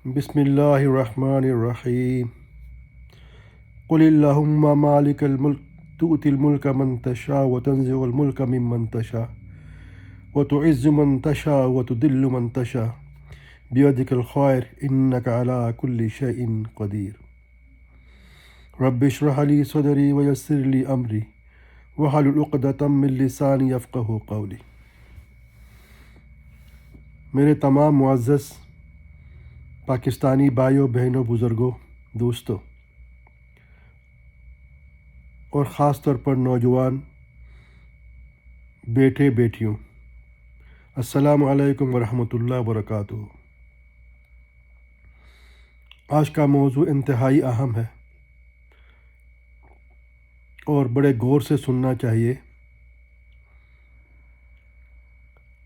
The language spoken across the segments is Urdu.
بسم اللہ الرحمن الرحیم قل اللہم مالک الملک تؤتی الملک من تشاء وتنزع الملک ممن تشاء وتعز من تشاء وتذل من تشاء بیدک الخیر انک علی کل شیء قدیر رب اشرح لی صدری ویسر لی امری واحلل عقدۃ من لسانی یفقہوا قولی۔ میرے تمام معزز پاکستانی بھائیوں، بہنوں، بزرگوں، دوستوں اور خاص طور پر نوجوان بیٹے بیٹیوں، السلام علیکم ورحمۃ اللہ وبرکاتہ۔ آج کا موضوع انتہائی اہم ہے اور بڑے غور سے سننا چاہیے،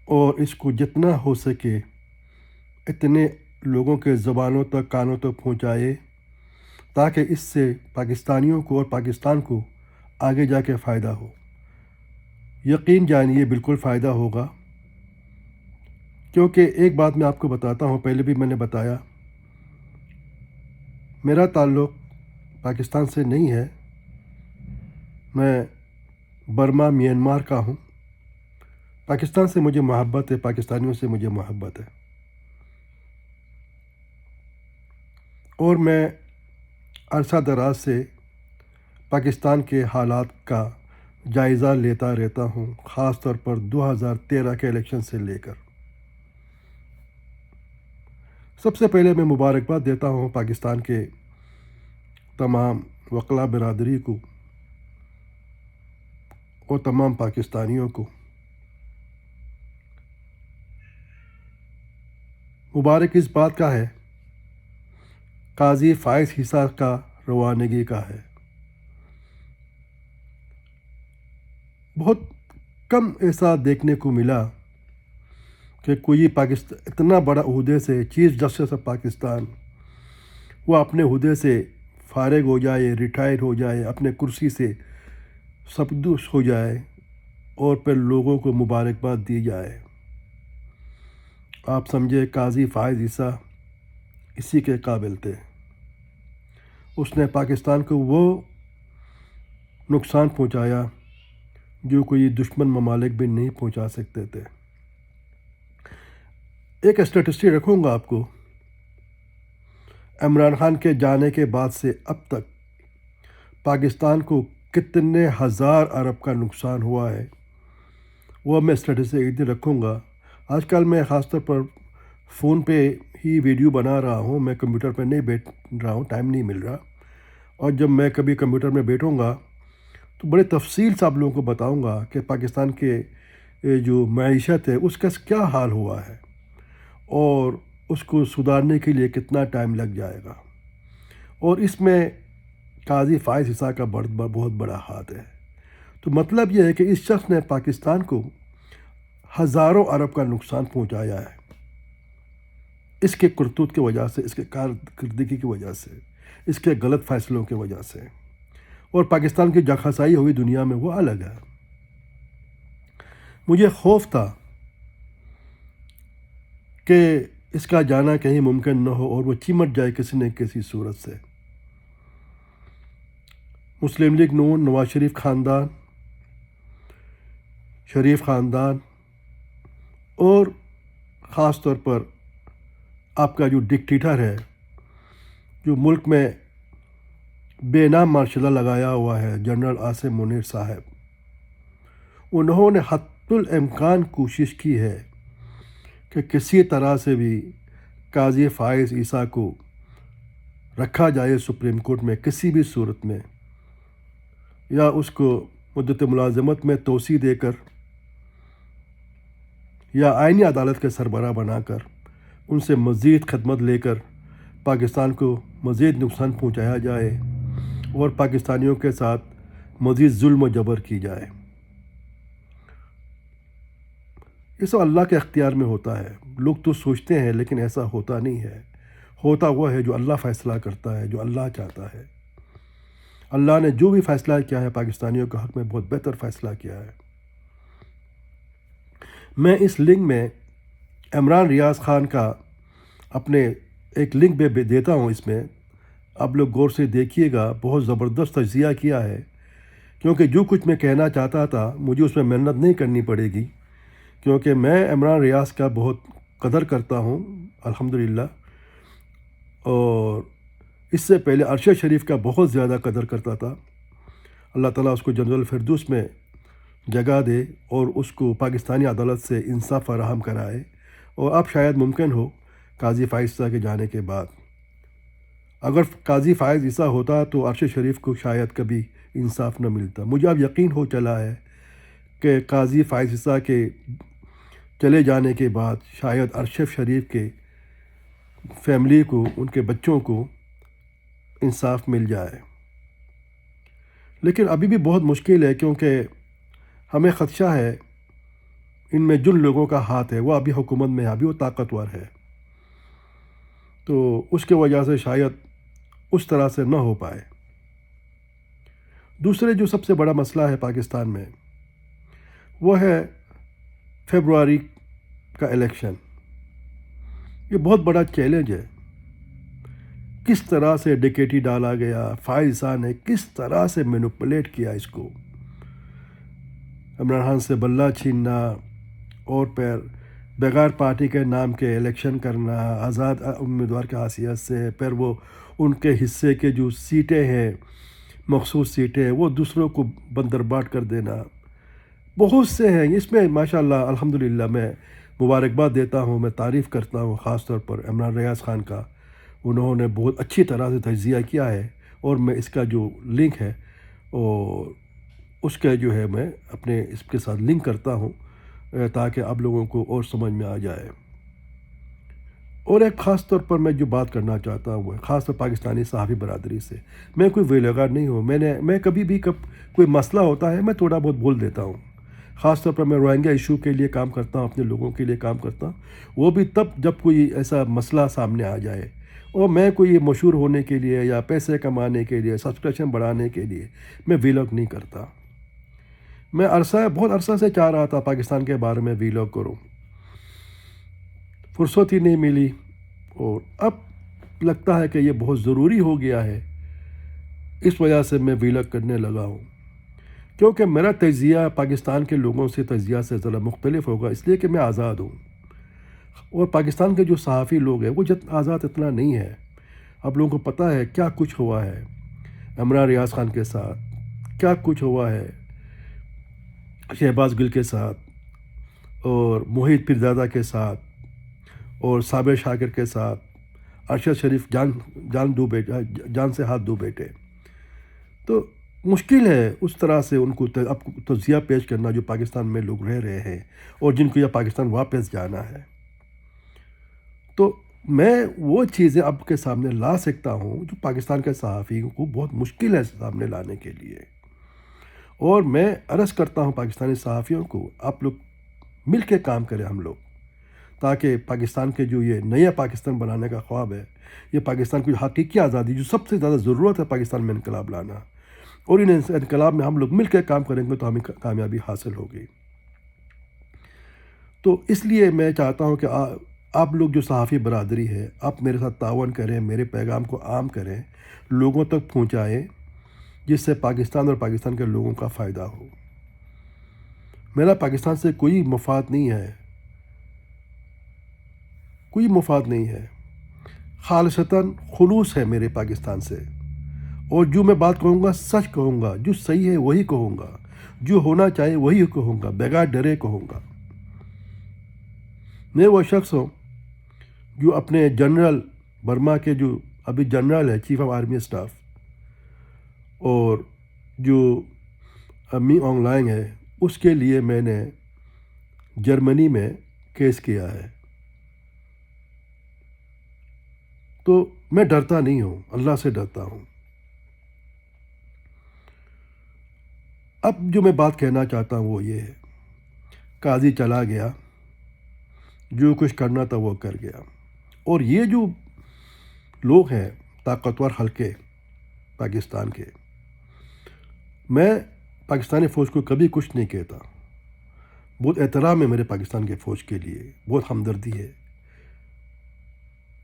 اور اس کو جتنا ہو سکے اتنے لوگوں کے زبانوں تک، کانوں تک پہنچائے، تاکہ اس سے پاکستانیوں کو اور پاکستان کو آگے جا کے فائدہ ہو۔ یقین جانیے بالکل فائدہ ہوگا، کیونکہ ایک بات میں آپ کو بتاتا ہوں، پہلے بھی میں نے بتایا، میرا تعلق پاکستان سے نہیں ہے، میں برما میانمار کا ہوں۔ پاکستان سے مجھے محبت ہے، پاکستانیوں سے مجھے محبت ہے، اور میں عرصہ دراز سے پاکستان کے حالات کا جائزہ لیتا رہتا ہوں، خاص طور پر 2013 کے الیکشن سے لے کر۔ سب سے پہلے میں مبارکباد دیتا ہوں پاکستان کے تمام وکلا برادری کو اور تمام پاکستانیوں کو۔ مبارک اس بات کا ہے، قاضی فائز عیسیٰ کا روانگی کا ہے۔ بہت کم ایسا دیکھنے کو ملا کہ کوئی اتنا بڑا عہدے سے، چیف جسٹس آف پاکستان، وہ اپنے عہدے سے فارغ ہو جائے، ریٹائر ہو جائے، اپنے کرسی سے سبکدوش ہو جائے، اور پھر لوگوں کو مبارکباد دی جائے۔ آپ سمجھے قاضی فائز عیسیٰ اسی کے قابل تھے۔ اس نے پاکستان کو وہ نقصان پہنچایا جو کوئی دشمن ممالک بھی نہیں پہنچا سکتے تھے۔ ایک اسٹیٹسٹک رکھوں گا آپ کو، عمران خان کے جانے کے بعد سے اب تک پاکستان کو کتنے ہزار ارب کا نقصان ہوا ہے، وہ میں اسٹیٹسٹک ایک دن رکھوں گا۔ آج کل میں خاص طور پر فون پہ ہی ویڈیو بنا رہا ہوں، میں کمپیوٹر پہ نہیں بیٹھ رہا ہوں، ٹائم نہیں مل رہا، اور جب میں کبھی کمپیوٹر میں بیٹھوں گا تو بڑے تفصیل سے آپ لوگوں کو بتاؤں گا کہ پاکستان کے جو معیشت ہے اس کا کیا حال ہوا ہے، اور اس کو سدھارنے کے لیے کتنا ٹائم لگ جائے گا، اور اس میں قاضی فائز عیسیٰ کا بہت بڑا ہاتھ ہے۔ تو مطلب یہ ہے کہ اس شخص نے پاکستان کو ہزاروں ارب کا نقصان پہنچایا ہے، اس کے کرتوت کی وجہ سے، اس کے کارکردگی کی وجہ سے، اس کے غلط فیصلوں کی وجہ سے، اور پاکستان کی جاخسائی ہوئی دنیا میں وہ الگ ہے۔ مجھے خوف تھا کہ اس کا جانا کہیں ممکن نہ ہو اور وہ چمٹ جائے کسی نہ کسی صورت سے۔ مسلم لیگ نون، نواز شریف خاندان، شریف خاندان، اور خاص طور پر آپ کا جو ڈکٹیٹر ہے، جو ملک میں بے نام مارشل لا لگایا ہوا ہے، جنرل عاصم منیر صاحب، انہوں نے حتی الامکان کوشش کی ہے کہ کسی طرح سے بھی قاضی فائز عیسیٰ کو رکھا جائے سپریم کورٹ میں، کسی بھی صورت میں، یا اس کو مدت ملازمت میں توسیع دے کر، یا آئینی عدالت کے سربراہ بنا کر ان سے مزید خدمت لے کر پاکستان کو مزید نقصان پہنچایا جائے، اور پاکستانیوں کے ساتھ مزید ظلم و جبر کی جائے۔ یہ سب اللہ کے اختیار میں ہوتا ہے، لوگ تو سوچتے ہیں لیکن ایسا ہوتا نہیں ہے۔ ہوتا وہ ہے جو اللہ فیصلہ کرتا ہے، جو اللہ چاہتا ہے۔ اللہ نے جو بھی فیصلہ کیا ہے پاکستانیوں کے حق میں بہت بہتر فیصلہ کیا ہے۔ میں اس لنک میں عمران ریاض خان کا اپنے ایک لنک بھی دیتا ہوں، اس میں آپ لوگ غور سے دیکھیے گا، بہت زبردست تجزیہ کیا ہے، کیونکہ جو کچھ میں کہنا چاہتا تھا مجھے اس میں محنت نہیں کرنی پڑے گی، کیونکہ میں عمران ریاض کا بہت قدر کرتا ہوں الحمدللہ، اور اس سے پہلے ارشد شریف کا بہت زیادہ قدر کرتا تھا۔ اللہ تعالیٰ اس کو جنت الفردوس میں جگہ دے اور اس کو پاکستانی عدالت سے انصاف فراہم کرائے، اور اب شاید ممکن ہو قاضی فائز عیسیٰ کے جانے کے بعد، اگر قاضی فائز عیسیٰ ہوتا تو ارشد شریف کو شاید کبھی انصاف نہ ملتا۔ مجھے اب یقین ہو چلا ہے کہ قاضی فائز عیسیٰ کے چلے جانے کے بعد شاید ارشد شریف کے فیملی کو، ان کے بچوں کو انصاف مل جائے، لیکن ابھی بھی بہت مشکل ہے، کیونکہ ہمیں خدشہ ہے ان میں جن لوگوں کا ہاتھ ہے وہ ابھی حکومت میں ہے، ابھی وہ طاقتور ہے، تو اس کی وجہ سے شاید اس طرح سے نہ ہو پائے۔ دوسرے جو سب سے بڑا مسئلہ ہے پاکستان میں وہ ہے فیبروری کا الیکشن۔ یہ بہت بڑا چیلنج ہے، کس طرح سے ڈکیٹی ڈالا گیا، فائز عیسیٰ نے کس طرح سے مینوپولیٹ کیا اس کو، عمران خان سے بلہ چھیننا اور پھر بغیر پارٹی کے نام کے الیکشن کرنا آزاد امیدوار کی حیثیت سے، پھر وہ ان کے حصے کے جو سیٹیں ہیں، مخصوص سیٹیں، وہ دوسروں کو بندرباٹ کر دینا، بہت سے ہیں اس میں ماشاءاللہ الحمدللہ۔ میں مبارکباد دیتا ہوں، میں تعریف کرتا ہوں خاص طور پر عمران ریاض خان کا، انہوں نے بہت اچھی طرح سے تجزیہ کیا ہے، اور میں اس کا جو لنک ہے اور اس کا جو ہے میں اپنے اس کے ساتھ لنک کرتا ہوں تاکہ آپ لوگوں کو اور سمجھ میں آ جائے۔ اور ایک خاص طور پر میں جو بات کرنا چاہتا ہوں وہ خاص طور پاکستانی صحافی برادری سے، میں کوئی ویلوگر نہیں ہوں، میں کبھی بھی کوئی مسئلہ ہوتا ہے میں تھوڑا بہت بول دیتا ہوں، خاص طور پر میں روہنگیا ایشو کے لیے کام کرتا ہوں، اپنے لوگوں کے لیے کام کرتا ہوں، وہ بھی تب جب کوئی ایسا مسئلہ سامنے آ جائے، اور میں کوئی مشہور ہونے کے لیے یا پیسے کمانے کے لیے، سبسکرپشن بڑھانے کے لیے میں ویلاگ نہیں کرتا۔ میں بہت عرصہ سے چاہ رہا تھا پاکستان کے بارے میں ویلاگ کروں، فرصت ہی نہیں ملی، اور اب لگتا ہے کہ یہ بہت ضروری ہو گیا ہے، اس وجہ سے میں ویلاگ کرنے لگا ہوں، کیونکہ میرا تجزیہ پاکستان کے لوگوں سے تجزیہ سے ذرا مختلف ہوگا، اس لیے کہ میں آزاد ہوں، اور پاکستان کے جو صحافی لوگ ہیں وہ آزاد اتنا نہیں ہے۔ آپ لوگوں کو پتہ ہے کیا کچھ ہوا ہے عمران ریاض خان کے ساتھ، کیا کچھ ہوا ہے شہباز گل کے ساتھ، اور محیط پیرزادہ کے ساتھ، اور صابر شاکر کے ساتھ، ارشد شریف جان سے ہاتھ دھو بیٹھے، تو مشکل ہے اس طرح سے ان کو تجزیہ پیش کرنا جو پاکستان میں لوگ رہ رہے ہیں اور جن کو یہ پاکستان واپس جانا ہے۔ تو میں وہ چیزیں آپ کے سامنے لا سکتا ہوں جو پاکستان کے صحافیوں کو بہت مشکل ہے سامنے لانے کے لیے، اور میں عرض کرتا ہوں پاکستانی صحافیوں کو، آپ لوگ مل کے کام کریں ہم لوگ، تاکہ پاکستان کے جو یہ نیا پاکستان بنانے کا خواب ہے، یہ پاکستان کی حقیقی آزادی جو سب سے زیادہ ضرورت ہے پاکستان میں انقلاب لانا، اور ان انقلاب میں ہم لوگ مل کے کام کریں گے تو ہمیں کامیابی حاصل ہوگی۔ تو اس لیے میں چاہتا ہوں کہ آپ لوگ جو صحافی برادری ہے، آپ میرے ساتھ تعاون کریں، میرے پیغام کو عام کریں، لوگوں تک پہنچائیں، جس سے پاکستان اور پاکستان کے لوگوں کا فائدہ ہو۔ میرا پاکستان سے کوئی مفاد نہیں ہے، کوئی مفاد نہیں ہے، خالصتاً خلوص ہے میرے پاکستان سے، اور جو میں بات کہوں گا سچ کہوں گا، جو صحیح ہے وہی کہوں گا، جو ہونا چاہیے وہی کہوں گا، بغیر ڈرے کہوں گا۔ میں وہ شخص ہوں جو اپنے جنرل برما کے جو ابھی جنرل ہے، چیف آف آرمی اسٹاف، اور جو می اونگ لائنگ ہے، اس کے لیے میں نے جرمنی میں کیس کیا ہے، تو میں ڈرتا نہیں ہوں، اللہ سے ڈرتا ہوں۔ اب جو میں بات کہنا چاہتا ہوں وہ یہ ہے، قاضی چلا گیا، جو کچھ کرنا تھا وہ کر گیا، اور یہ جو لوگ ہیں طاقتور حلقے پاکستان کے، میں پاکستانی فوج کو کبھی کچھ نہیں کہتا، بہت احترام ہے میرے پاکستان کے فوج کے لیے، بہت ہمدردی ہے،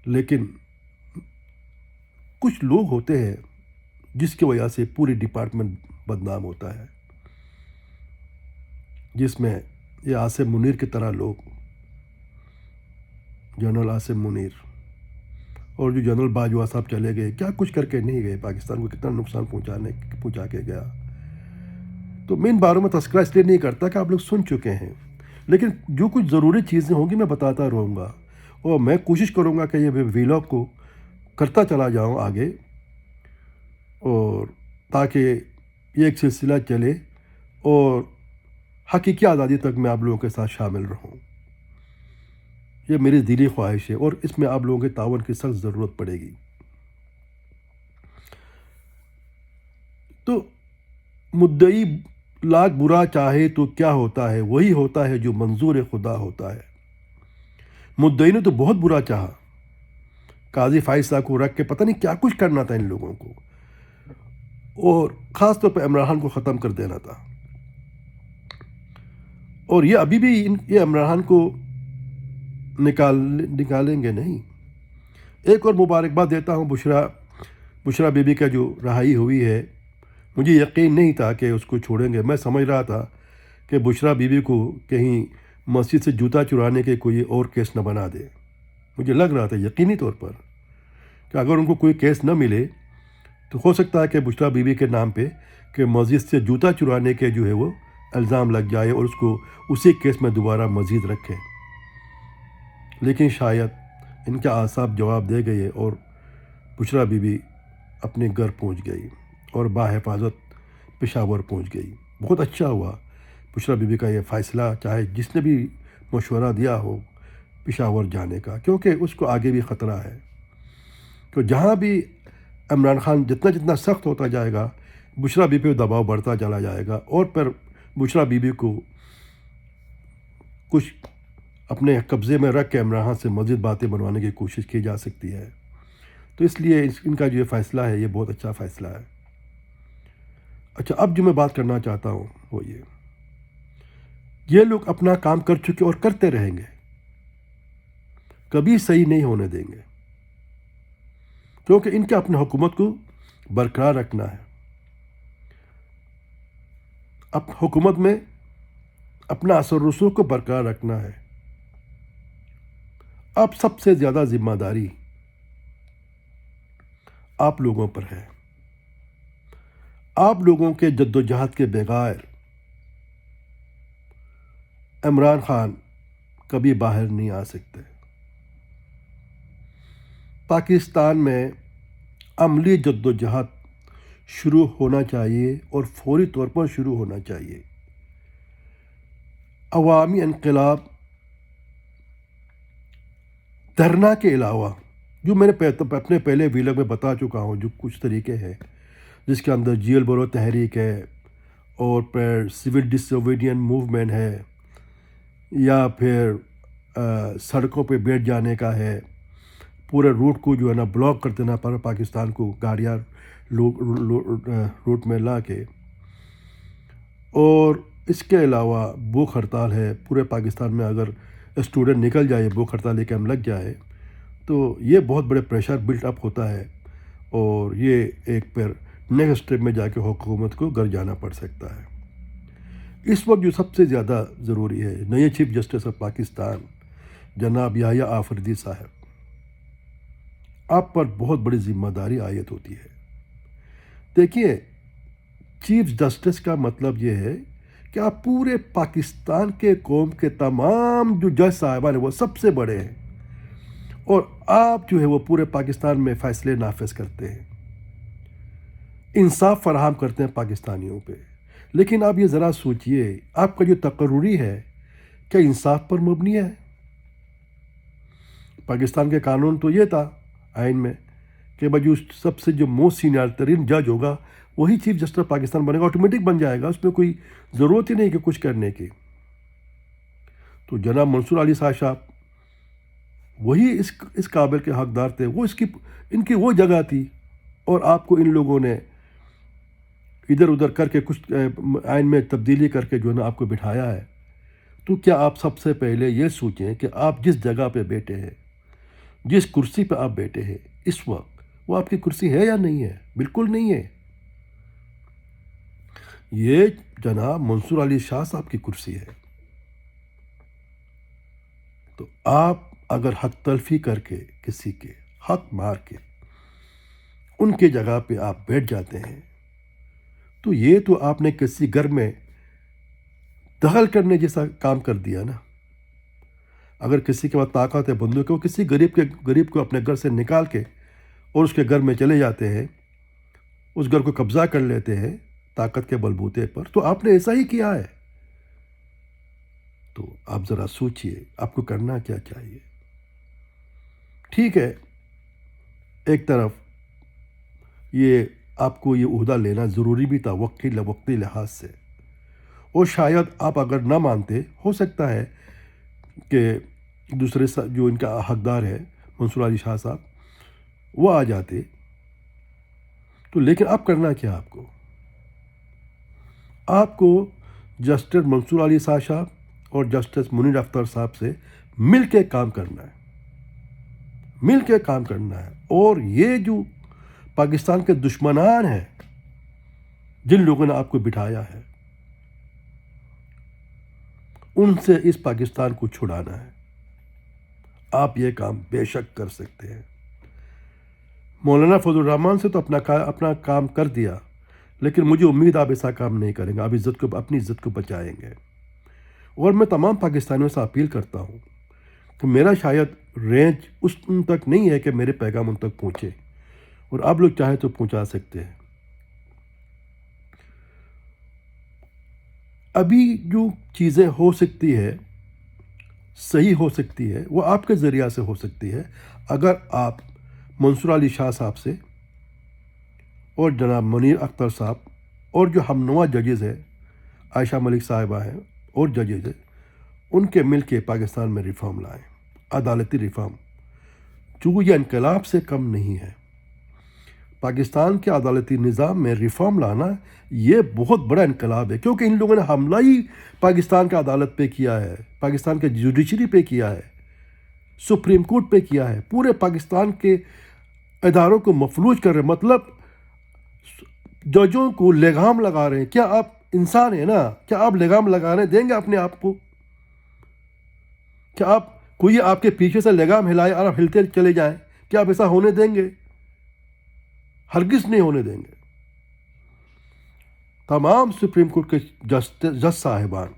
لیکن کچھ لوگ ہوتے ہیں جس کی وجہ سے پوری ڈپارٹمنٹ بدنام ہوتا ہے، جس میں یہ عاصم منیر کی طرح لوگ، جنرل عاصم منیر اور جو جنرل باجوہ صاحب چلے گئے، کیا کچھ کر کے نہیں گئے، پاکستان کو کتنا نقصان پہنچا کے گیا. تو میں ان باروں میں تذکرہ اس لیے نہیں کرتا کہ آپ لوگ سن چکے ہیں، لیکن جو کچھ ضروری چیزیں ہوں گی میں بتاتا رہوں گا، اور میں کوشش کروں گا کہ یہ ویلاگ کو کرتا چلا جاؤں آگے، اور تاکہ یہ ایک سلسلہ چلے اور حقیقی آزادی تک میں آپ لوگوں کے ساتھ شامل رہوں. یہ میری دلی خواہش ہے، اور اس میں آپ لوگوں کے تعاون کی سخت ضرورت پڑے گی. تو مدعی لاکھ برا چاہے تو کیا ہوتا ہے، وہی ہوتا ہے جو منظور خدا ہوتا ہے. مدعی نے تو بہت برا چاہا، قاضی فائز صاحب کو رکھ کے پتہ نہیں کیا کچھ کرنا تھا ان لوگوں کو، اور خاص طور پہ عمران خان کو ختم کر دینا تھا. اور یہ ابھی بھی یہ عمران خان کو نکالیں گے نہیں. ایک اور مبارکباد دیتا ہوں، بشرا بی بی کا جو رہائی ہوئی ہے، مجھے یقین نہیں تھا کہ اس کو چھوڑیں گے. میں سمجھ رہا تھا کہ بشرا بی بی کو کہیں مسجد سے جوتا چرانے کے کوئی اور کیس نہ بنا دے. مجھے لگ رہا تھا یقینی طور پر کہ اگر ان کو کوئی کیس نہ ملے تو ہو سکتا ہے کہ بشرا بی بی کے نام پہ کہ مسجد سے جوتا چرانے کے جو ہے وہ الزام لگ جائے اور اس کو اسی کیس میں دوبارہ مزید رکھے. لیکن شاید ان کے اعصاب جواب دے گئے اور بشرا بی بی اپنے گھر پہنچ گئی اور باحفاظت پشاور پہنچ گئی. بہت اچھا ہوا بشرا بی بی کا یہ فیصلہ، چاہے جس نے بھی مشورہ دیا ہو پشاور جانے کا، کیونکہ اس کو آگے بھی خطرہ ہے کہ جہاں بھی عمران خان جتنا سخت ہوتا جائے گا، بشرا بی بی پہ دباؤ بڑھتا چلا جائے گا، اور پھر بشرا بی بی کو کچھ اپنے قبضے میں رکھ کے عمران خان سے مزید باتیں بنوانے کی کوشش کی جا سکتی ہے. تو اس لیے ان کا جو یہ فیصلہ ہے یہ بہت اچھا فیصلہ ہے. اچھا، اب جو میں بات کرنا چاہتا ہوں وہ یہ لوگ اپنا کام کر چکے اور کرتے رہیں گے، کبھی صحیح نہیں ہونے دیں گے، کیونکہ ان کے اپنے حکومت کو برقرار رکھنا ہے. اب حکومت میں اپنا اثر رسوخ کو برقرار رکھنا ہے. اب سب سے زیادہ ذمہ داری آپ لوگوں پر ہے. آپ لوگوں کے جد و جہد کے بغیر عمران خان کبھی باہر نہیں آ سکتے. پاکستان میں عملی جد و جہد شروع ہونا چاہیے اور فوری طور پر شروع ہونا چاہیے. عوامی انقلاب دھرنا کے علاوہ، جو میں نے اپنے پہلے ویلاگ میں بتا چکا ہوں، جو کچھ طریقے ہیں جس کے اندر جیل برو تحریک ہے، اور پھر سول ڈس اوبیڈین موومنٹ ہے، یا پھر سڑکوں پہ بیٹھ جانے کا ہے، پورے روٹ کو جو ہے نا بلاک کر دینا پر پاکستان کو گاڑیاں روٹ میں لا کے. اور اس کے علاوہ بھوک ہڑتال ہے پورے پاکستان میں. اگر اسٹوڈنٹ نکل جائے بھوک ہڑتال لے کے ہم لگ جائے تو یہ بہت بڑے پریشر بلٹ اپ ہوتا ہے، اور یہ ایک پھر نیکسٹ اسٹیپ میں جا کے حکومت کو گھر جانا پڑ سکتا ہے. اس وقت جو سب سے زیادہ ضروری ہے، نئے چیف جسٹس آف پاکستان جناب یحییٰ آفریدی صاحب، آپ پر بہت بڑی ذمہ داری عائد ہوتی ہے. دیکھیے، چیف جسٹس کا مطلب یہ ہے کہ آپ پورے پاکستان کے قوم کے تمام جو جج صاحبان ہیں وہ سب سے بڑے ہیں، اور آپ جو ہے وہ پورے پاکستان میں فیصلے نافذ کرتے ہیں، انصاف فراہم کرتے ہیں پاکستانیوں پہ. لیکن آپ یہ ذرا سوچئے، آپ کا جو تقرری ہے کیا انصاف پر مبنی ہے؟ پاکستان کے قانون تو یہ تھا آئین میں کہ جو سب سے جو موسٹ سینئر ترین جج ہوگا وہی چیف جسٹس پاکستان بنے گا، آٹومیٹک بن جائے گا، اس میں کوئی ضرورت ہی نہیں کہ کچھ کرنے کی. تو جناب منصور علی صاحب وہی اس قابل کے حقدار تھے، وہ ان کی وہ جگہ تھی، اور آپ کو ان لوگوں نے ادھر ادھر کر کے کچھ آئین میں تبدیلی کر کے جو ہے نا آپ کو بٹھایا ہے. تو کیا آپ سب سے پہلے یہ سوچیں کہ آپ جس جگہ پہ بیٹھے ہیں، جس کرسی پہ آپ بیٹھے ہیں اس وقت، وہ آپ کی کرسی ہے یا نہیں ہے؟ بالکل نہیں ہے. یہ جناب منصور علی شاہ صاحب کی کرسی ہے. تو آپ اگر حق تلفی کر کے کسی کے حق مار کے ان کے جگہ پہ آپ بیٹھ جاتے ہیں تو یہ تو آپ نے کسی گھر میں دخل کرنے جیسا کام کر دیا نا. اگر کسی کے پاس طاقت ہے بندوں کے، وہ کسی غریب کو اپنے گھر سے نکال کے اور اس کے گھر میں چلے جاتے ہیں، اس گھر کو قبضہ کر لیتے ہیں طاقت کے بلبوتے پر. تو آپ نے ایسا ہی کیا ہے. تو آپ ذرا سوچئے آپ کو کرنا کیا چاہیے. ٹھیک ہے، ایک طرف یہ آپ کو یہ عہدہ لینا ضروری بھی تھا وقتی لحاظ سے، اور شاید آپ اگر نہ مانتے، ہو سکتا ہے کہ دوسرے جو ان کا حقدار ہے منصور علی شاہ صاحب وہ آ جاتے. تو لیکن اب کرنا کیا آپ کو جسٹس منصور علی شاہ صاحب اور جسٹس منیر اختر صاحب سے مل کے کام کرنا ہے. اور یہ جو پاکستان کے دشمنان ہیں جن لوگوں نے آپ کو بٹھایا ہے، ان سے اس پاکستان کو چھڑانا ہے. آپ یہ کام بے شک کر سکتے ہیں. مولانا فضل الرحمان سے تو اپنا کام کر دیا، لیکن مجھے امید آپ ایسا کام نہیں کریں گے. آپ اپنی عزت کو بچائیں گے. اور میں تمام پاکستانیوں سے اپیل کرتا ہوں کہ میرا شاید رینج ان تک نہیں ہے کہ میرے پیغام ان تک پہنچے، اور آپ لوگ چاہیں تو پہنچا سکتے ہیں. ابھی جو چیزیں ہو سکتی ہے، صحیح ہو سکتی ہے، وہ آپ کے ذریعہ سے ہو سکتی ہے. اگر آپ منصور علی شاہ صاحب سے اور جناب منیر اختر صاحب اور جو ہم نوا ججز ہیں، عائشہ ملک صاحبہ ہیں اور ججز ہیں، ان کے مل کے پاکستان میں ریفارم لائیں، عدالتی ریفارم، جو یہ انقلاب سے کم نہیں ہے. پاکستان کے عدالتی نظام میں ریفارم لانا یہ بہت بڑا انقلاب ہے، کیونکہ ان لوگوں نے حملہ ہی پاکستان کا عدالت پہ کیا ہے، پاکستان کے جوڈیشری پہ کیا ہے، سپریم کورٹ پہ کیا ہے، پورے پاکستان کے اداروں کو مفلوج کر رہے. مطلب ججوں کو لگام لگا رہے ہیں. کیا آپ انسان ہیں نا؟ کیا آپ لگام لگانے دیں گے اپنے آپ کو؟ کیا کوئی آپ کے پیچھے سے لگام ہلائے اور آپ ہلتے چلے جائیں؟ کیا آپ ایسا ہونے دیں گے؟ ہرگز نہیں ہونے دیں گے. تمام سپریم کورٹ کے جج صاحبان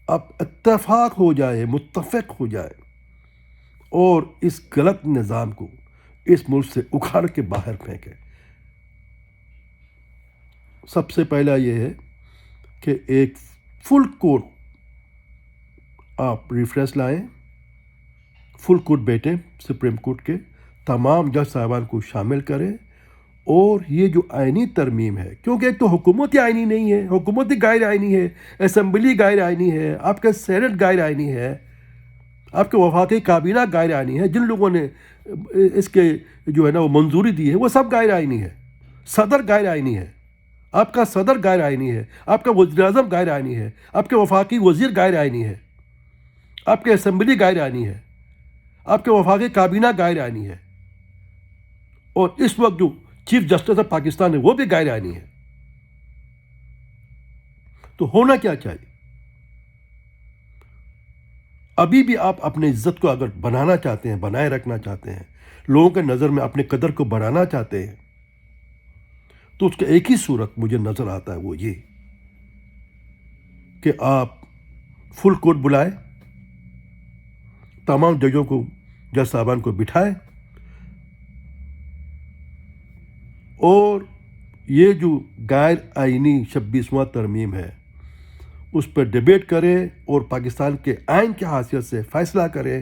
اب اتفاق ہو جائے، متفق ہو جائے اور اس غلط نظام کو اس ملک سے اکھاڑ کے باہر پھینکے. سب سے پہلا یہ ہے کہ ایک فل کورٹ آپ ریفریش لائیں، فل کورٹ بیٹھیں، سپریم کورٹ کے تمام جج صاحبان کو شامل کریں. اور یہ جو آئینی ترمیم ہے، کیونکہ ایک تو حکومت آئینی نہیں ہے، حکومت غیر آئینی ہے، اسمبلی غیر آئینی ہے، آپ کا سینٹ غیر آئینی ہے، آپ کے وفاقی کابینہ غیر آئینی ہے، جن لوگوں نے اس کے جو ہے نا وہ منظوری دی ہے وہ سب غیر آئینی ہے. صدر غیر آئینی ہے، آپ کا صدر غیر آئینی ہے، آپ کا وزیر اعظم غیر آئینی ہے، آپ کے وفاقی وزیر غیر آئینی ہے، آپ کے اسمبلی غیر آئینی ہے، آپ کے وفاقی کابینہ غیر آئینی ہے، اور اس وقت جو چیف جسٹس آف پاکستان ہے وہ بھی غیر آئینی ہے. تو ہونا کیا چاہیے؟ ابھی بھی آپ اپنی عزت کو اگر بنانا چاہتے ہیں، بنائے رکھنا چاہتے ہیں، لوگوں کے نظر میں اپنے قدر کو بڑھانا چاہتے ہیں، تو اس کا ایک ہی صورت مجھے نظر آتا ہے، وہ یہ کہ آپ فل کورٹ بلائیں، تمام ججوں کو، جج صاحبان کو بٹھائیں، اور یہ جو غیر آئینی 26واں ترمیم ہے اس پر ڈیبیٹ کریں اور پاکستان کے آئین کی حیثیت سے فیصلہ کریں.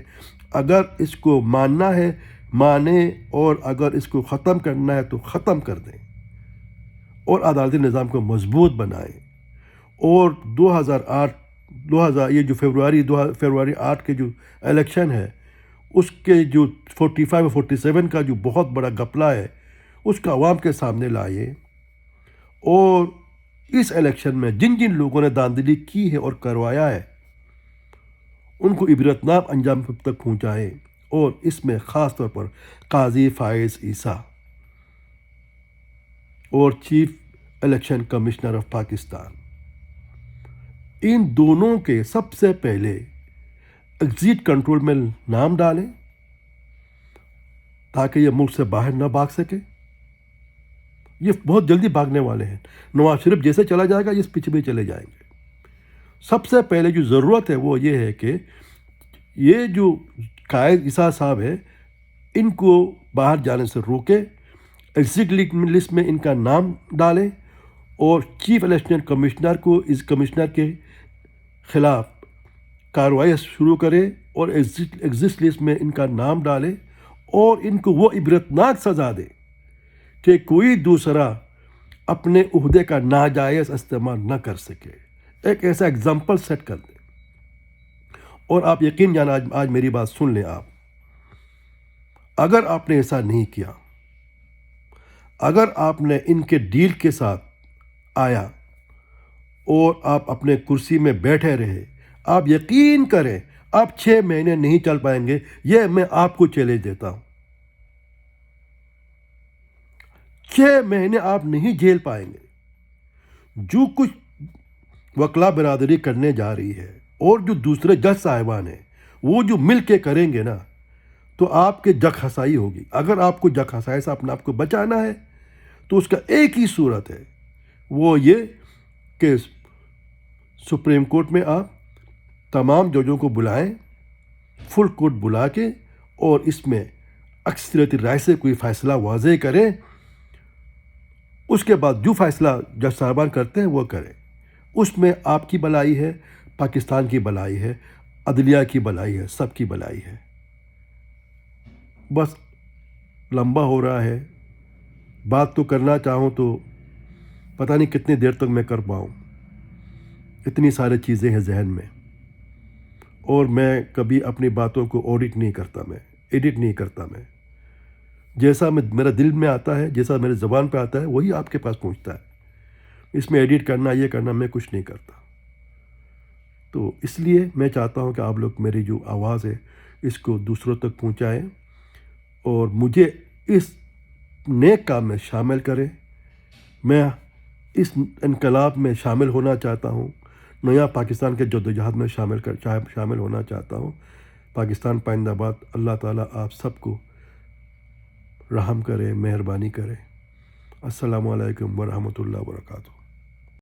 اگر اس کو ماننا ہے مانیں، اور اگر اس کو ختم کرنا ہے تو ختم کر دیں، اور عدالتی نظام کو مضبوط بنائیں. اور 2008 یہ جو فروری 8 کے جو الیکشن ہے اس کے جو 45 اور 47 کا جو بہت بڑا گپلا ہے اس کا عوام کے سامنے لائیں، اور اس الیکشن میں جن جن لوگوں نے داندلی کی ہے اور کروایا ہے ان کو عبرتناک انجام تک پہنچائیں، اور اس میں خاص طور پر قاضی فائز عیسیٰ اور chief election commissioner of Pakistan, ان دونوں کے سب سے پہلے ایگزٹ کنٹرول میں نام ڈالیں تاکہ یہ ملک سے باہر نہ بھاگ سکے۔ یہ بہت جلدی بھاگنے والے ہیں، نواز شریف جیسے چلا جائے گا اس پیچھے بھی چلے جائیں گے۔ سب سے پہلے جو ضرورت ہے وہ یہ ہے کہ یہ جو قائد عیسیٰ صاحب ہے ان کو باہر جانے سے روکے، ایگزٹ لسٹ میں ان کا نام ڈالیں اور چیف الیکشن کمشنر کو اس کمشنر کے خلاف کارروائی شروع کرے اور ایگزٹ لسٹ میں ان کا نام ڈالے اور ان کو وہ عبرتناک سزا دے کہ کوئی دوسرا اپنے عہدے کا ناجائز استعمال نہ کر سکے، ایک ایسا اگزامپل سیٹ کر دے۔ اور آپ یقین جانا آج میری بات سن لیں، اگر آپ نے ایسا نہیں کیا، اگر آپ نے ان کے ڈیل کے ساتھ آیا اور آپ اپنے کرسی میں بیٹھے رہے، آپ یقین کریں آپ 6 مہینے نہیں چل پائیں گے، یہ میں آپ کو چیلنج دیتا ہوں۔ 6 مہینے آپ نہیں جھیل پائیں گے۔ جو کچھ وکلا برادری کرنے جا رہی ہے اور جو دوسرے جج صاحبان ہیں وہ جو مل کے کریں گے نا، تو آپ کے جگ ہسائی ہوگی۔ اگر آپ کو جگ ہسائی سے اپنے آپ کو بچانا ہے تو اس کا ایک ہی صورت ہے، وہ یہ کہ سپریم کورٹ میں آپ تمام ججوں کو بلائیں، فل کورٹ بلا کے، اور اس میں اکثریتی رائے سے کوئی فیصلہ واضح کریں۔ اس کے بعد جو فیصلہ جج صاحبان کرتے ہیں وہ کریں، اس میں آپ کی بھلائی ہے، پاکستان کی بھلائی ہے، عدلیہ کی بھلائی ہے، سب کی بھلائی ہے۔ بس لمبا ہو رہا ہے، بات تو کرنا چاہوں تو پتہ نہیں کتنی دیر تک میں کر پاؤں، اتنی ساری چیزیں ہیں ذہن میں، اور میں کبھی اپنی باتوں کو ایڈٹ نہیں کرتا میں جیسا میرا دل میں آتا ہے، جیسا میرے زبان پہ آتا ہے وہی آپ کے پاس پہنچتا ہے۔ اس میں ایڈٹ کرنا، یہ کرنا، میں کچھ نہیں کرتا۔ تو اس لیے میں چاہتا ہوں کہ آپ لوگ میری جو آواز ہے اس کو دوسروں تک پہنچائیں اور مجھے اس نیک کام میں شامل کریں۔ میں اس انقلاب میں شامل ہونا چاہتا ہوں، نیا پاکستان کے جدوجہد میں شامل ہونا چاہتا ہوں۔ پاکستان پائندہ باد۔ اللہ تعالیٰ آپ سب کو رحم کرے، مہربانی کرے۔ السلام علیکم ورحمۃ اللہ وبرکاتہ۔